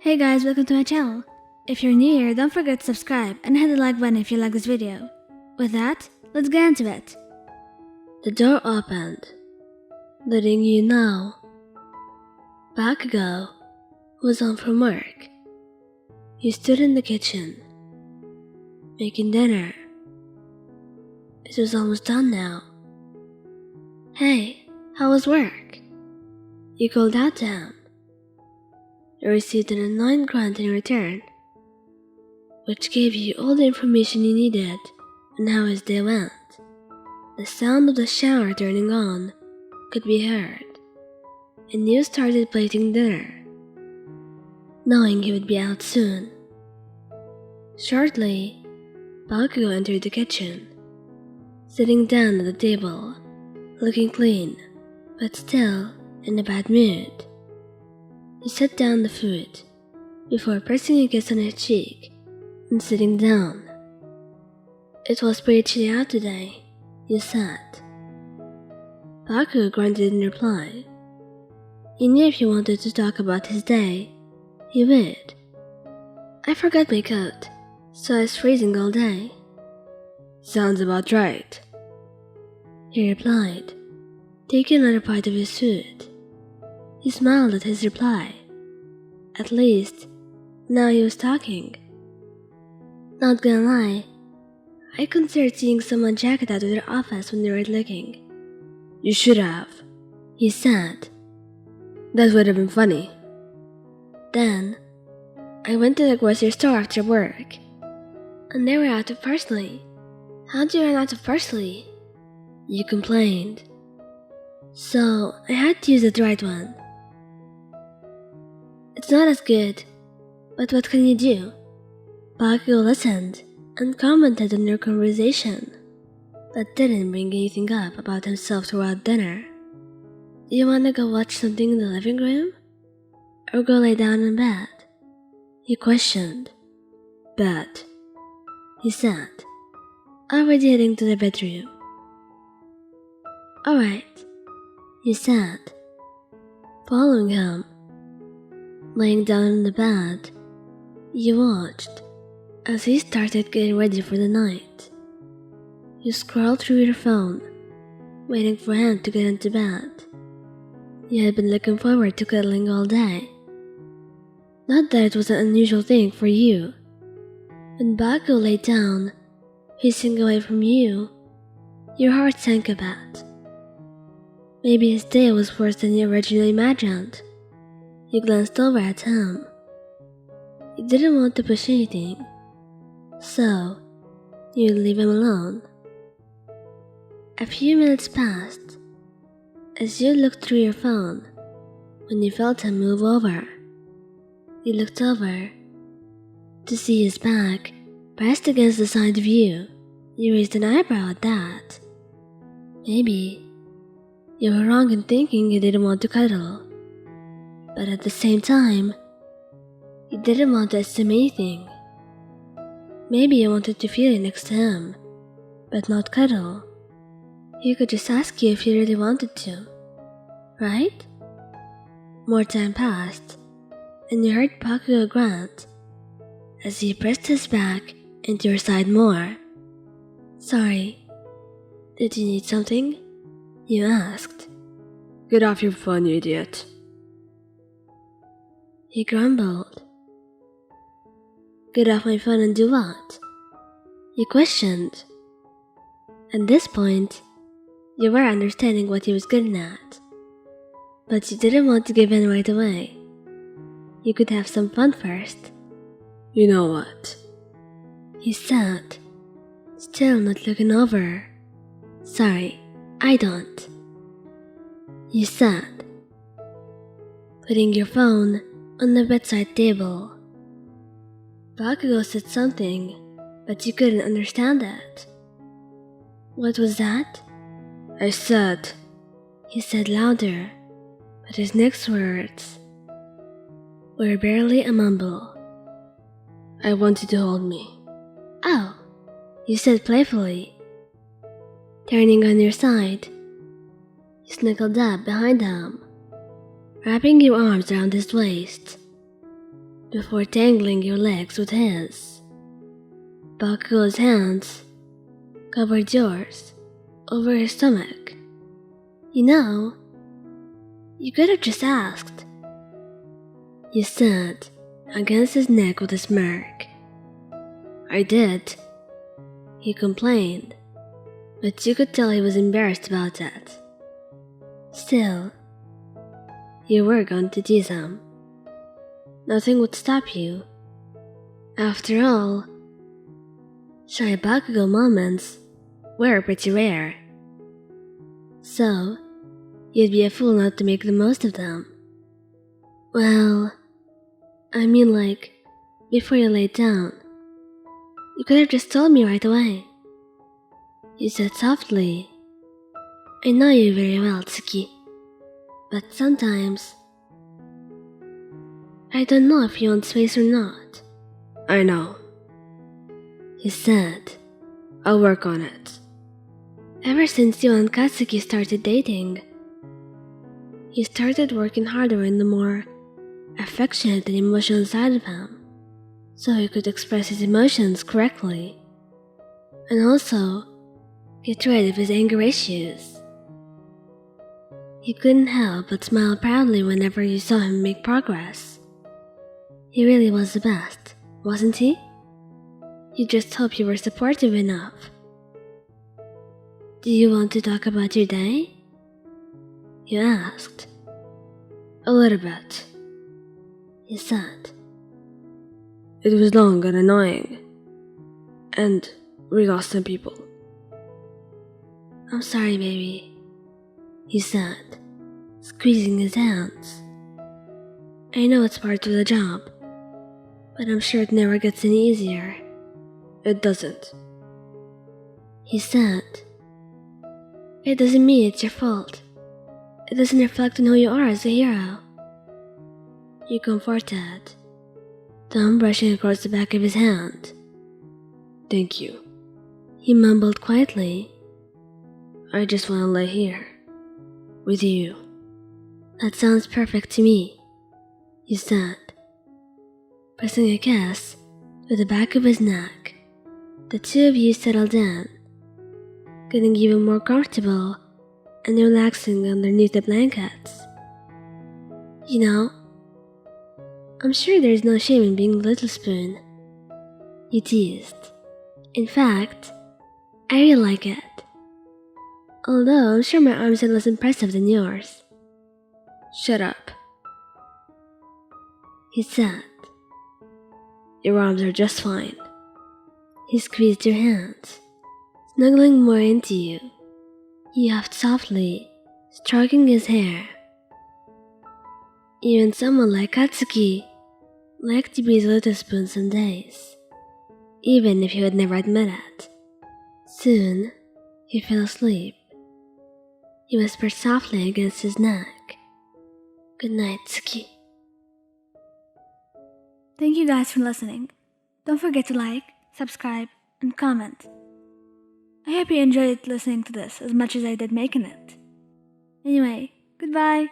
Hey guys, welcome to my channel. If you're new here, don't forget to subscribe and hit the like button if you like this video. With that, let's get into it. The door opened, letting you know Bakugou was home from work. He stood in the kitchen, making dinner. It was almost done now. Hey, how was work? You called out to him. You received an annoying grunt in return, which gave you all the information you needed on how his day went. The sound of the shower turning on could be heard, and you started plating dinner, knowing he would be out soon. Shortly, Bakugou entered the kitchen, sitting down at the table, looking clean, but still in a bad mood. He set down the food before pressing a kiss on her cheek and sitting down. It was pretty chilly out today, you said. Bakugou grunted in reply. He knew if he wanted to talk about his day, he would. I forgot my coat, so I was freezing all day. Sounds about right, he replied, taking another bite of his food. He smiled at his reply. At least, now he was talking. Not gonna lie, I considered seeing someone jacket out of their office when they were looking. You should have, he said. That would have been funny. Then, I went to the grocery store after work, and they were out of parsley. How'd you run out of parsley? You complained. So, I had to use the right one. It's not as good, but what can you do? Bakugou listened and commented on their conversation, but didn't bring anything up about himself throughout dinner. Do you want to go watch something in the living room? Or go lay down in bed? He questioned. Bed, he said, already heading to the bedroom. Alright, he said, following him. Laying down in the bed, you watched as he started getting ready for the night. You scrolled through your phone, waiting for him to get into bed. You had been looking forward to cuddling all day. Not that it was an unusual thing for you. When Bakugou lay down, facing away from you, your heart sank a bit. Maybe his day was worse than you originally imagined. You glanced over at him. You didn't want to push anything, so you'd leave him alone. A few minutes passed as you looked through your phone when you felt him move over. You looked over to see his back pressed against the side of you. You raised an eyebrow at that. Maybe you were wrong in thinking you didn't want to cuddle. But at the same time, you didn't want to assume anything. Maybe you wanted to feel it next to him, but not cuddle. He could just ask you if you really wanted to, right? More time passed, and you heard Bakugou grunt as he pressed his back into your side more. Sorry, did you need something? You asked. Get off your phone, you idiot. He grumbled. Get off my phone and do what? You questioned. At this point, you were understanding what he was getting at, but you didn't want to give in right away. You could have some fun first. You know what? He said, still not looking over. Sorry, I don't. You said, putting your phone on the bedside table. Bakugou said something, but you couldn't understand it. What was that? I said, he said louder, but his next words were barely a mumble. I want you to hold me. Oh, you said playfully. Turning on your side, you snuggled up behind him, wrapping your arms around his waist. before tangling your legs with his. Bakugou's hands covered yours over his stomach. You know, you could have just asked. You sat against his neck with a smirk. I did, he complained, but you could tell he was embarrassed about that. Still, you were going to tease him. Nothing would stop you. After all, shy Bakugou moments were pretty rare. So, you'd be a fool not to make the most of them. Well, I mean, like, before you laid down. You could have just told me right away. You said softly, I know you very well, Tsuki, but sometimes I don't know if you want space or not. I know, he said. I'll work on it. Ever since you and Katsuki started dating, he started working harder in the more affectionate and emotional side of him, so he could express his emotions correctly, and also get rid of his anger issues. You couldn't help but smile proudly whenever you saw him make progress. He really was the best, wasn't he? You just hope you were supportive enough. Do you want to talk about your day? You asked. A little bit, he said. It was long and annoying, and we lost some people. I'm sorry, baby, he said, squeezing his hands. I know it's part of the job, but I'm sure it never gets any easier. It doesn't, he said. It doesn't mean it's your fault. It doesn't reflect on who you are as a hero. You comforted, thumb brushing across the back of his hand. Thank you, he mumbled quietly. I just want to lay here, with you. That sounds perfect to me, he said, pressing a kiss to the back of his neck. The two of you settled in, getting even more comfortable and relaxing underneath the blankets. You know, I'm sure there's no shame in being the little spoon, he teased. In fact, I really like it. Although I'm sure my arms are less impressive than yours. Shut up, he said. Your arms are just fine. He squeezed your hands, snuggling more into you. He huffed softly, stroking his hair. Even someone like Katsuki liked to be the little spoon some days, even if he would never admit it. Soon, he fell asleep. He whispered softly against his neck. Good night, Tsuki. Thank you guys for listening. Don't forget to like, subscribe, and comment. I hope you enjoyed listening to this as much as I did making it. Anyway, goodbye.